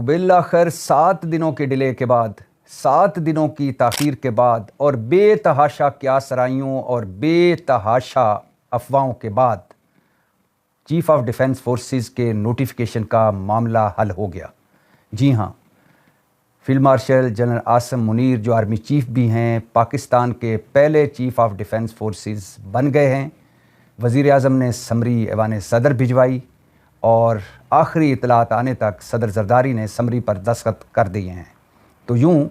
بالآخر 7 دنوں کے ڈیلے کے بعد، 7 دنوں کی تاخیر کے بعد اور بے تحاشا قیاس آرائیوں اور بے تحاشا افواہوں کے بعد چیف آف ڈیفنس فورسز کے نوٹیفیکیشن کا معاملہ حل ہو گیا۔ جی ہاں، field marshal general Asim Munir جو آرمی چیف بھی ہیں، پاکستان کے پہلے چیف آف ڈیفنس فورسز بن گئے ہیں۔ وزیر اعظم نے سمری ایوان صدر بھجوائی اور آخری اطلاعات آنے تک صدر زرداری نے سمری پر دستخط کر دیے ہیں۔ تو یوں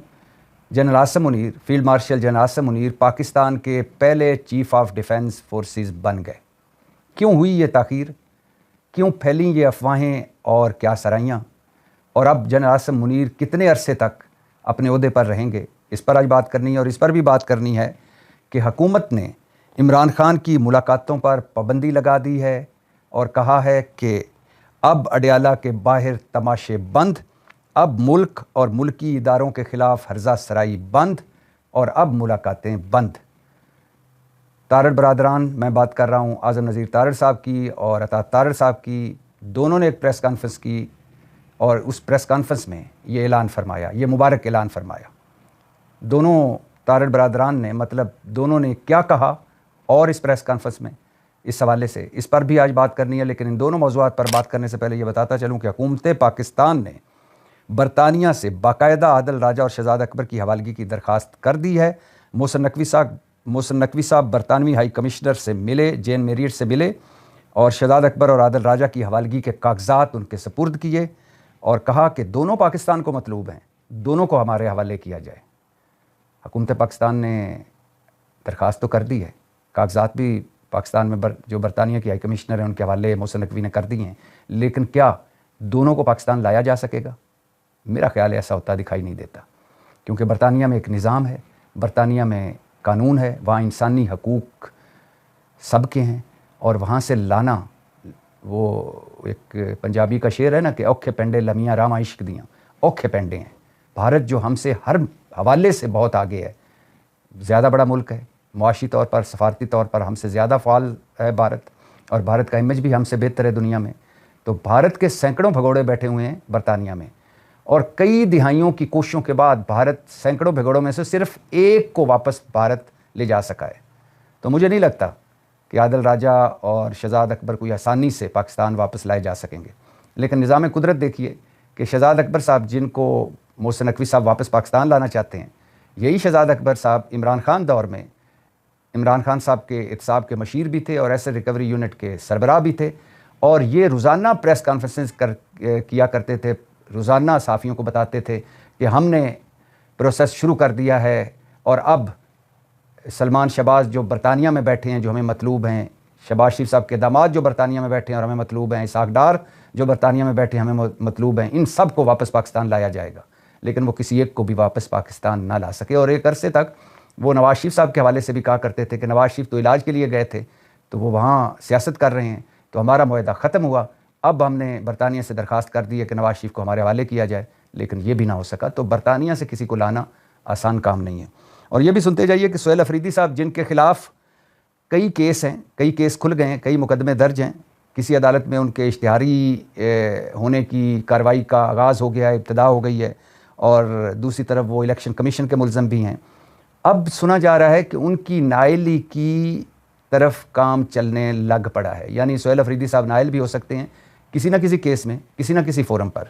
general Asim Munir, field marshal general Asim Munir Pakistan کے پہلے چیف آف ڈیفنس فورسز بن گئے۔ کیوں ہوئی یہ تاخیر؟ کیوں پھیلیں یہ افواہیں اور کیا سرائیاں؟ اور اب جنرل عاصم منیر کتنے عرصے تک اپنے عہدے پر رہیں گے؟ اس پر آج بات کرنی ہے، اور اس پر بھی بات کرنی ہے کہ حکومت نے عمران خان کی ملاقاتوں پر پابندی لگا دی ہے اور کہا ہے کہ اب اڈیالہ کے باہر تماشے بند، اب ملک اور ملکی اداروں کے خلاف ہرزہ سرائی بند، اور اب ملاقاتیں بند۔ تارڑ برادران، میں بات کر رہا ہوں اعظم نذیر تارڑ صاحب کی اور عطا تارڑ صاحب کی، دونوں نے ایک پریس کانفرنس کی اور اس پریس کانفرنس میں یہ اعلان فرمایا، یہ مبارک اعلان فرمایا۔ دونوں تارڑ برادران نے، مطلب دونوں نے کیا کہا اور اس پریس کانفرنس میں اس حوالے سے اس پر بھی آج بات کرنی ہے۔ لیکن ان دونوں موضوعات پر بات کرنے سے پہلے یہ بتاتا چلوں کہ حکومت پاکستان نے برطانیہ سے باقاعدہ عادل راجہ اور شہزاد اکبر کی حوالگی کی درخواست کر دی ہے۔ محسن نقوی صاحب برطانوی ہائی کمشنر سے ملے، جین میریٹ سے ملے اور شہزاد اکبر اور عادل راجہ کی حوالگی کے کاغذات ان کے سپرد کیے اور کہا کہ دونوں پاکستان کو مطلوب ہیں، دونوں کو ہمارے حوالے کیا جائے۔ حکومت پاکستان نے درخواست تو کر دی ہے، کاغذات بھی پاکستان میں جو برطانیہ کی ہائی کمشنر ہیں ان کے حوالے محسن نقوی نے کر دی ہیں، لیکن کیا دونوں کو پاکستان لایا جا سکے گا؟ میرا خیال ایسا ہوتا دکھائی نہیں دیتا، کیونکہ برطانیہ میں ایک نظام ہے، برطانیہ میں قانون ہے، وہاں انسانی حقوق سب کے ہیں، اور وہاں سے لانا، وہ ایک پنجابی کا شعر ہے نا کہ اوکھے پینڈے لمیاں راما عشق دیاں، اوکھے پینڈے ہیں۔ بھارت جو ہم سے ہر حوالے سے بہت آگے ہے، زیادہ بڑا ملک ہے، معاشی طور پر، سفارتی طور پر ہم سے زیادہ فعال ہے بھارت، اور بھارت کا امیج بھی ہم سے بہتر ہے دنیا میں۔ تو بھارت کے سینکڑوں بھگوڑے بیٹھے ہوئے ہیں برطانیہ میں، اور کئی دہائیوں کی کوششوں کے بعد بھارت سینکڑوں بھگوڑوں میں سے صرف ایک کو واپس بھارت لے جا سکا ہے۔ تو مجھے نہیں لگتا کہ عادل راجہ اور شہزاد اکبر کوئی آسانی سے پاکستان واپس لائے جا سکیں گے۔ لیکن نظام قدرت دیکھیے کہ شہزاد اکبر صاحب جن کو محسن نقوی صاحب واپس پاکستان لانا چاہتے ہیں، یہی شہزاد اکبر صاحب عمران خان دور میں عمران خان صاحب کے احتساب کے مشیر بھی تھے اور ایسے ریکوری یونٹ کے سربراہ بھی تھے، اور یہ روزانہ پریس کانفرنسز کیا کرتے تھے، روزانہ صحافیوں کو بتاتے تھے کہ ہم نے پروسیس شروع کر دیا ہے، اور اب سلمان شہباز جو برطانیہ میں بیٹھے ہیں جو ہمیں مطلوب ہیں، شہباز شریف صاحب کے داماد جو برطانیہ میں بیٹھے ہیں اور ہمیں مطلوب ہیں، اسحاق ڈار جو برطانیہ میں بیٹھے ہیں ہمیں مطلوب ہیں، ان سب کو واپس پاکستان لایا جائے گا۔ لیکن وہ کسی ایک کو بھی واپس پاکستان نہ لا سکے، اور ایک عرصے تک وہ نواز شریف صاحب کے حوالے سے بھی کہا کرتے تھے کہ نواز شریف تو علاج کے لیے گئے تھے، تو وہ وہاں سیاست کر رہے ہیں، تو ہمارا معاہدہ ختم ہوا، اب ہم نے برطانیہ سے درخواست کر دی ہے کہ نواز شریف کو ہمارے حوالے کیا جائے، لیکن یہ بھی نہ ہو سکا۔ تو برطانیہ سے کسی کو لانا آسان کام نہیں ہے۔ اور یہ بھی سنتے جائیے کہ سہیل افریدی صاحب جن کے خلاف کئی کیس ہیں، کئی کیس کھل گئے ہیں، کئی مقدمے درج ہیں، کسی عدالت میں ان کے اشتہاری ہونے کی کارروائی کا آغاز ہو گیا ہے، ابتدا ہو گئی ہے، اور دوسری طرف وہ الیکشن کمیشن کے ملزم بھی ہیں۔ اب سنا جا رہا ہے کہ ان کی نائلی کی طرف کام چلنے لگ پڑا ہے، یعنی سہیل افریدی صاحب نائل بھی ہو سکتے ہیں کسی نہ کسی کیس میں، کسی نہ کسی فورم پر،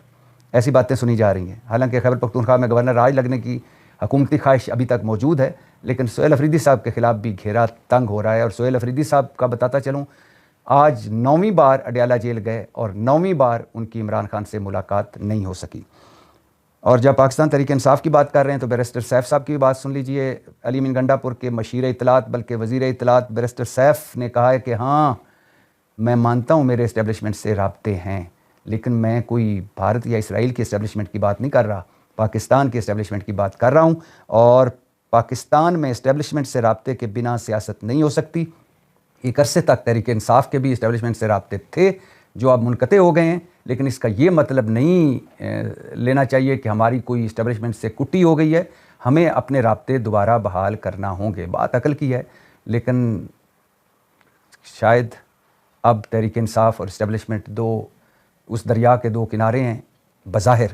ایسی باتیں سنی جا رہی ہیں۔ حالانکہ خیبر پختونخوا میں گورنر راج لگنے کی حکومتی خواہش ابھی تک موجود ہے، لیکن سہیل افریدی صاحب کے خلاف بھی گھیرا تنگ ہو رہا ہے۔ اور سہیل افریدی صاحب کا بتاتا چلوں، آج 9ویں بار اڈیالہ جیل گئے اور 9ویں بار ان کی عمران خان سے ملاقات نہیں ہو سکی۔ اور جب پاکستان تحریک انصاف کی بات کر رہے ہیں تو بیرسٹر سیف صاحب کی بھی بات سن لیجئے۔ علی امین گنڈا پور کے مشیر اطلاعات بلکہ وزیر اطلاعات بیرسٹر سیف نے کہا ہے کہ ہاں، میں مانتا ہوں میرے اسٹیبلشمنٹ سے رابطے ہیں، لیکن میں کوئی بھارت یا اسرائیل کی اسٹیبلشمنٹ کی بات نہیں کر رہا، پاکستان کی اسٹیبلشمنٹ کی بات کر رہا ہوں، اور پاکستان میں اسٹیبلشمنٹ سے رابطے کے بنا سیاست نہیں ہو سکتی۔ ایک عرصے تک تحریک انصاف کے بھی اسٹیبلشمنٹ سے رابطے تھے جو اب منقطع ہو گئے ہیں، لیکن اس کا یہ مطلب نہیں لینا چاہیے کہ ہماری کوئی اسٹیبلشمنٹ سے کٹی ہو گئی ہے، ہمیں اپنے رابطے دوبارہ بحال کرنا ہوں گے۔ بات عقل کی ہے، لیکن شاید اب تحریک انصاف اور اسٹیبلشمنٹ اس دریا کے دو کنارے ہیں بظاہر،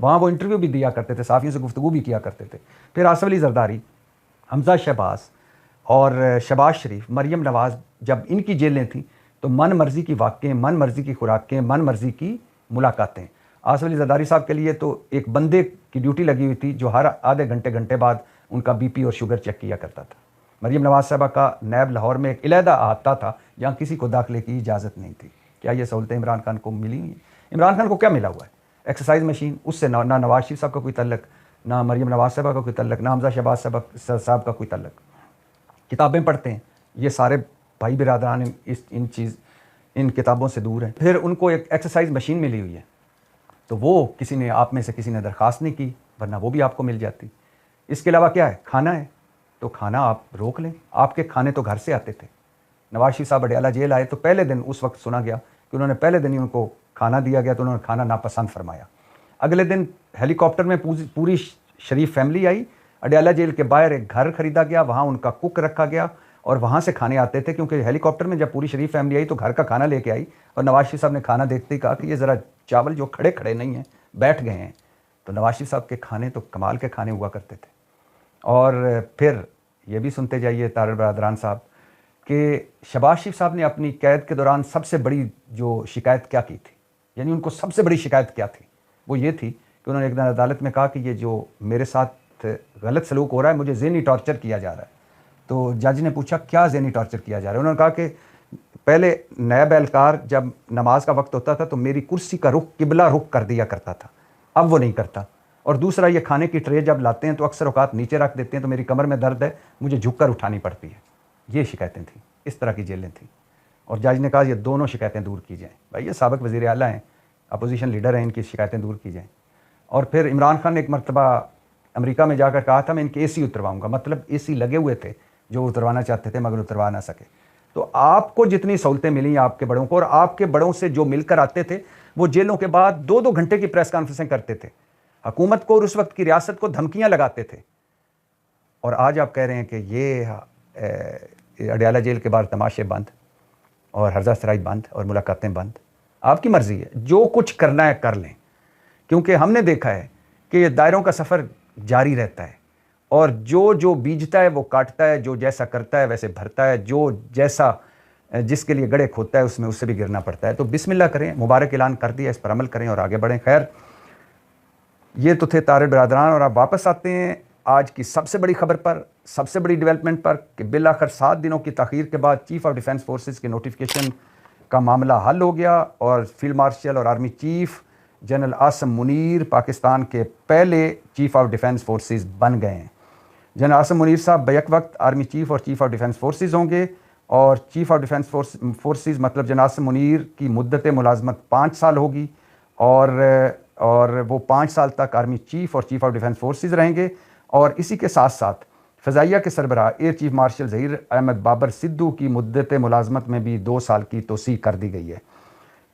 وہاں وہ انٹرویو بھی دیا کرتے تھے, صحافیوں سے گفتگو بھی کیا کرتے تھے. پھر آصف علی زرداری, حمزہ شہباز اور شہباز شریف, مریم نواز, جب ان کی جیلیں تھیں تو من مرضی کی واقعیں, من مرضی کی خوراکیں, من مرضی کی ملاقاتیں. آصف علی زرداری صاحب کے لیے تو ایک بندے کی ڈیوٹی لگی ہوئی تھی جو ہر آدھے گھنٹے بعد ان کا بی پی اور شوگر چیک کیا کرتا تھا. مریم نواز صاحبہ کا نیب لاہور میں ایک علیحدہ احاطہ تھا جہاں کسی کو داخلے کی اجازت نہیں تھی. کیا یہ سہولتیں عمران خان کو ملی ہوئی ہیں؟ عمران خان کو کیا ملا ہوا ہے؟ ایکسرسائز مشین, اس سے نہ نواز شریف صاحب کا کوئی تعلق, نہ مریم نواز صاحبہ کا کوئی تعلق, نہ حمزہ شہباز صاحب کا کوئی تعلق. کتابیں پڑھتے ہیں, یہ سارے بھائی برادران ان کتابوں سے دور ہیں. پھر ان کو ایک ایکسرسائز مشین ملی ہوئی ہے, تو وہ کسی نے, آپ میں سے کسی نے درخواست نہیں کی, ورنہ وہ بھی آپ کو مل جاتی. اس کے علاوہ کیا ہے؟ کھانا ہے, تو کھانا آپ روک لیں. آپ کے کھانے تو گھر سے آتے تھے. نواز شریف صاحب اڈیالہ جیل آئے تو پہلے دن اس وقت سنا گیا کہ انہوں نے پہلے دن ہی ان کو کھانا دیا گیا تو انہوں نے کھانا ناپسند فرمایا. اگلے دن ہیلی کاپٹر میں پوری شریف فیملی آئی, اڈیالہ جیل کے باہر ایک گھر خریدا گیا, وہاں ان کا کک رکھا گیا اور وہاں سے کھانے آتے تھے, کیونکہ ہیلی کاپٹر میں جب پوری شریف فیملی آئی تو گھر کا کھانا لے کے آئی. اور نواز شریف صاحب نے کھانا دیکھتے ہی کہا کہ یہ ذرا چاول جو کھڑے نہیں ہیں, بیٹھ گئے ہیں. تو نواز شریف صاحب کے کھانے تو کمال کے کھانے ہوا کرتے تھے. اور پھر یہ بھی سنتے جائیے طاہر برادران صاحب کہ شہباز شریف صاحب نے اپنی قید کے دوران سب سے بڑی جو شکایت کیا کی تھی, یعنی ان کو سب سے بڑی شکایت کیا تھی, وہ یہ تھی کہ انہوں نے ایک دن عدالت میں کہا کہ یہ جو میرے ساتھ غلط سلوک ہو رہا ہے, مجھے ذہنی ٹارچر کیا جا رہا ہے. تو جج نے پوچھا کیا ذہنی ٹارچر کیا جا رہا ہے؟ انہوں نے کہا کہ پہلے نیب اہلکار جب نماز کا وقت ہوتا تھا تو میری کرسی کا رخ قبلہ رخ کر دیا کرتا تھا, اب وہ نہیں کرتا. اور دوسرا, یہ کھانے کی ٹرے جب لاتے ہیں تو اکثر اوقات نیچے رکھ دیتے ہیں تو میری کمر میں درد ہے, مجھے جھک کر اٹھانی پڑتی ہے. یہ شکایتیں تھیں, اس طرح کی جیلیں تھیں. اور جج نے کہا یہ دونوں شکایتیں دور کی جائیں. بھائی یہ سابق وزیر اعلیٰ ہیں, اپوزیشن لیڈر ہیں, ان کی شکایتیں دور کی جائیں. اور پھر عمران خان نے ایک مرتبہ امریکہ میں جا کر کہا تھا میں ان کے اے سی اترواؤں گا, مطلب اے سی لگے ہوئے تھے جو اتروانا چاہتے تھے مگر اتروا نہ سکے. تو آپ کو جتنی سہولتیں ملیں آپ کے بڑوں کو, اور آپ کے بڑوں سے جو مل کر آتے تھے وہ جیلوں کے بعد 2-2 گھنٹے کی پریس کانفرنسیں کرتے تھے, حکومت کو اور اس وقت کی ریاست کو دھمکیاں لگاتے تھے. اور آج آپ کہہ رہے ہیں کہ یہ اڈیالہ جیل کے باہر تماشے بند اور ہرزہ سرائی بند اور ملاقاتیں بند. آپ کی مرضی ہے, جو کچھ کرنا ہے کر لیں, کیونکہ ہم نے دیکھا ہے کہ یہ دائروں کا سفر جاری رہتا ہے اور جو بیجتا ہے وہ کاٹتا ہے, جو جیسا کرتا ہے ویسے بھرتا ہے, جو جیسا جس کے لیے گڑھے کھودتا ہے اس میں اس سے بھی گرنا پڑتا ہے. تو بسم اللہ کریں, مبارک اعلان کر دیا, اس پر عمل کریں اور آگے بڑھیں. خیر, یہ تو تھے طاہر برادران, اور آپ واپس آتے ہیں آج کی سب سے بڑی خبر پر, سب سے بڑی ڈیولپمنٹ پر کہ بالآخر 7 دنوں کی تاخیر کے بعد چیف آف ڈیفنس فورسز کے نوٹیفیکیشن کا معاملہ حل ہو گیا اور فیلڈ مارشل اور army chief general Asim Munir Pakistan کے پہلے چیف آف ڈیفنس فورسز بن گئے ہیں. جنرل عاصم منیر صاحب بیک وقت آرمی چیف اور چیف آف ڈیفنس فورسز ہوں گے, اور چیف آف ڈیفنس فورسز مطلب جنرل عاصم منیر کی مدت ملازمت 5 سال ہوگی, اور وہ 5 سال تک آرمی چیف اور چیف آف ڈیفنس فورسز رہیں گے. اور اسی کے ساتھ ساتھ فضائیہ کے سربراہ air chief marshal Zaheer Ahmed Babar Sidhu کی مدت ملازمت میں بھی 2 سال کی توسیع کر دی گئی ہے.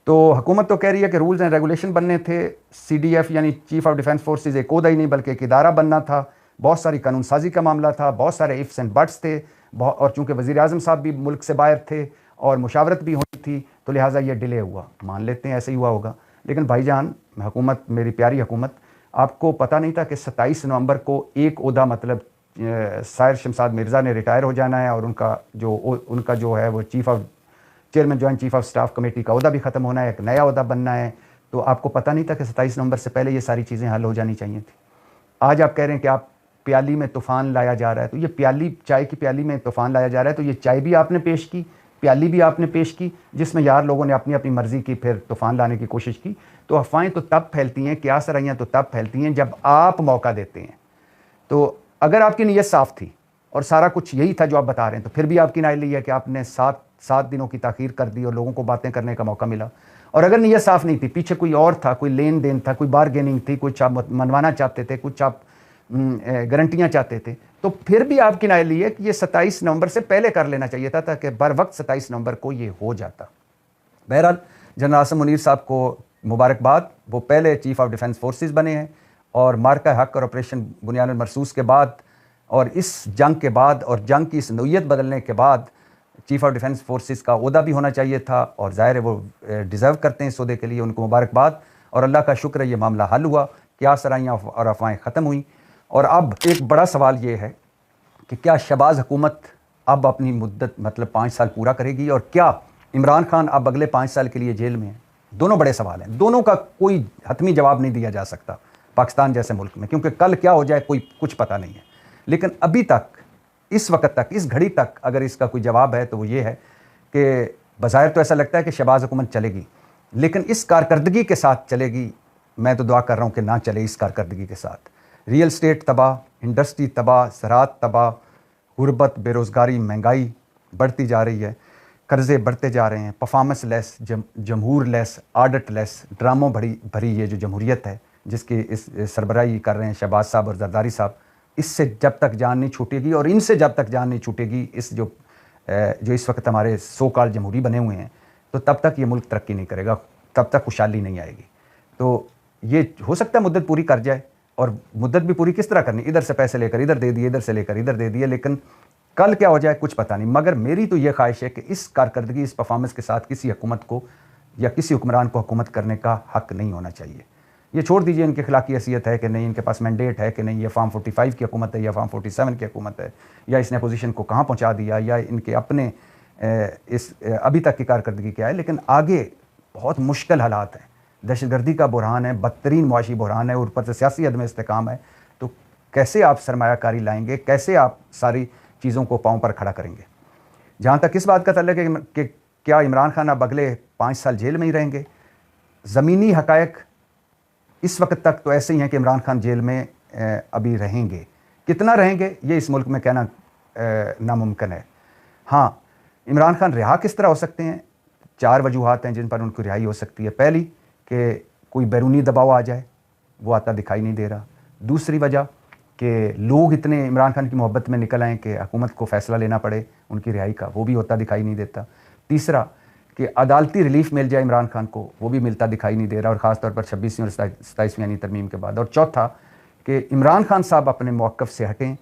تو حکومت تو کہہ رہی ہے کہ رولز اینڈ ریگولیشن بننے تھے, سی ڈی ایف یعنی چیف آف ڈیفنس فورسز ایک عہدہ ہی نہیں بلکہ ایک ادارہ بننا تھا, بہت ساری قانون سازی کا معاملہ تھا, بہت سارے ifs اینڈ بٹس تھے, اور چونکہ وزیر اعظم صاحب بھی ملک سے باہر تھے اور مشاورت بھی ہونی تھی تو لہٰذا یہ ڈیلے ہوا. مان لیتے ہیں ایسے ہی ہوا ہوگا, لیکن بھائی جان حکومت, میری پیاری حکومت, آپ کو پتہ نہیں تھا کہ 27 نومبر کو ایک عہدہ مطلب سائر شمساد مرزا نے ریٹائر ہو جانا ہے, اور ان کا جو ہے وہ chairman joint chief of staff committee کا عہدہ بھی ختم ہونا ہے, ایک نیا عہدہ بننا ہے. تو آپ کو پتہ نہیں تھا کہ 27 نومبر سے پہلے یہ ساری چیزیں حل ہو جانی چاہیے تھیں. آج آپ کہہ رہے ہیں کہ آپ پیالی میں طوفان لایا جا رہا ہے, تو یہ پیالی, چائے کی پیالی میں طوفان لایا جا رہا ہے, تو یہ چائے بھی آپ نے پیش کی, پیالی بھی آپ نے پیش کی, جس میں یار لوگوں نے اپنی اپنی مرضی کی پھر طوفان لانے کی کوشش کی. تو افواہیں تو تب پھیلتی ہیں, کیا سرائیاں تو تب پھیلتی ہیں جب آپ موقع دیتے ہیں. تو اگر آپ کی نیت صاف تھی اور سارا کچھ یہی تھا جو آپ بتا رہے ہیں, تو پھر بھی آپ کی نااہلی ہے کہ آپ نے 7 دنوں کی تاخیر کر دی اور لوگوں کو باتیں کرنے کا موقع ملا. اور اگر نیت صاف نہیں تھی, پیچھے کوئی اور تھا, کوئی لین دین تھا, کوئی بارگیننگ تھی, کچھ آپ منوانا چاہتے تھے, کچھ آپ گارنٹیاں چاہتے تھے, تو پھر بھی آپ کی نااہلی ہے کہ یہ 27 نومبر سے پہلے کر لینا چاہیے تھا تاکہ بر وقت 27 نومبر کو یہ ہو جاتا. بہرحال جنرل عاصم منیر صاحب کو مبارکباد, وہ پہلے چیف آف ڈیفنس فورسز بنے ہیں, اور مارکہ حق اور آپریشن بنیاد المرصوص کے بعد اور اس جنگ کے بعد اور جنگ کی اس نوعیت بدلنے کے بعد چیف آف ڈیفنس فورسز کا عہدہ بھی ہونا چاہیے تھا, اور ظاہر ہے وہ ڈیزرو کرتے ہیں اس عہدے کے لیے, ان کو مبارکباد. اور اللہ کا شکر ہے یہ معاملہ حل ہوا, کیا سرائیاں اور افواہیں ختم ہوئیں، اور اب ایک بڑا سوال یہ ہے کہ کیا شہباز حکومت اب اپنی مدت مطلب 5 سال پورا کرے گی، اور کیا عمران خان اب اگلے 5 سال کے لیے جیل میں ہیں؟ دونوں بڑے سوال ہیں، دونوں کا کوئی حتمی جواب نہیں دیا جا سکتا پاکستان جیسے ملک میں، کیونکہ کل کیا ہو جائے کوئی کچھ پتہ نہیں ہے۔ لیکن ابھی تک، اس وقت تک، اس گھڑی تک اگر اس کا کوئی جواب ہے تو وہ یہ ہے کہ بظاہر تو ایسا لگتا ہے کہ شہباز حکومت چلے گی، لیکن اس کارکردگی کے ساتھ چلے گی۔ میں تو دعا کر رہا ہوں کہ نہ چلے اس کارکردگی کے ساتھ۔ ریئل اسٹیٹ تباہ، انڈسٹری تباہ، زراعت تباہ، غربت، بے روزگاری، مہنگائی بڑھتی جا رہی ہے، قرضے بڑھتے جا رہے ہیں، پرفارمنس لیس، جمہور لیس، آڈٹ لیس، ڈراموں بھری یہ جو جمہوریت ہے جس کی اس سربراہی کر رہے ہیں شہباز صاحب اور زرداری صاحب، اس سے جب تک جان نہیں چھوٹے گی، اور ان سے جب تک جان نہیں چھوٹے گی، اس جو اس وقت ہمارے سو کال جمہوری بنے ہوئے ہیں، تو تب تک یہ ملک ترقی نہیں کرے گا، تب تک خوشحالی نہیں آئے گی۔ تو یہ ہو سکتا ہے مدت پوری کر جائے، اور مدت بھی پوری کس طرح کرنی، ادھر سے پیسے لے کر ادھر دے دیے، ادھر سے لے کر ادھر دے دیے، لیکن کل کیا ہو جائے کچھ پتہ نہیں۔ مگر میری تو یہ خواہش ہے کہ اس کارکردگی، اس پرفارمنس کے ساتھ کسی حکومت کو یا کسی حکمران کو حکومت کرنے کا حق نہیں ہونا چاہیے۔ یہ چھوڑ دیجئے ان کی اخلاقی حیثیت ہے کہ نہیں، ان کے پاس مینڈیٹ ہے کہ نہیں، یہ فارم 45 کی حکومت ہے یا فارم 47 کی حکومت ہے، یا اس نے اپوزیشن کو کہاں پہنچا دیا، یا ان کے اپنے اس ابھی تک کی کارکردگی کیا ہے، لیکن آگے بہت مشکل حالات ہیں۔ دہشت گردی کا بحران ہے، بدترین معاشی بحران ہے، اور اوپر سے سیاسی عدم استحکام ہے۔ تو کیسے آپ سرمایہ کاری لائیں گے، کیسے آپ ساری چیزوں کو پاؤں پر کھڑا کریں گے؟ جہاں تک اس بات کا تعلق ہے کہ کیا عمران خان اب اگلے 5 سال جیل میں ہی رہیں گے، زمینی حقائق اس وقت تک تو ایسے ہی ہیں کہ عمران خان جیل میں ابھی رہیں گے۔ کتنا رہیں گے یہ اس ملک میں کہنا ناممکن ہے۔ ہاں، عمران خان رہا کس طرح ہو سکتے ہیں؟ 4 وجوہات ہیں جن پر ان کو رہائی ہو سکتی ہے۔ پہلی کہ کوئی بیرونی دباؤ آ جائے، وہ آتا دکھائی نہیں دے رہا۔ دوسری وجہ کہ لوگ اتنے عمران خان کی محبت میں نکل آئیں کہ حکومت کو فیصلہ لینا پڑے ان کی رہائی کا، وہ بھی ہوتا دکھائی نہیں دیتا۔ تیسرا کہ عدالتی ریلیف مل جائے عمران خان کو، وہ بھی ملتا دکھائی نہیں دے رہا، اور خاص طور پر 26ویں اور 27ویں یعنی ترمیم کے بعد۔ اور چوتھا کہ عمران خان صاحب اپنے موقف سے ہٹیں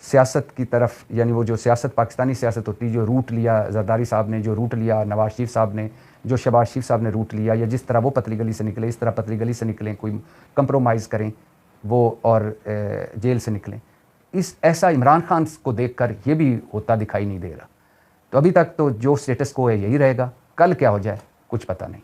سیاست کی طرف، یعنی وہ جو سیاست پاکستانی سیاست ہوتی ہے، جو روٹ لیا زرداری صاحب نے، جو روٹ لیا نواز شریف صاحب نے، جو شہباز شریف صاحب نے روٹ لیا، یا جس طرح وہ پتلی گلی سے نکلے اس طرح پتلی گلی سے نکلیں، کوئی کمپرومائز کریں وہ، اور جیل سے نکلیں۔ ایسا عمران خان کو دیکھ کر یہ بھی ہوتا دکھائی نہیں دے رہا۔ تو ابھی تک تو جو سٹیٹس کو ہے یہی رہے گا، کل کیا ہو جائے کچھ پتہ نہیں۔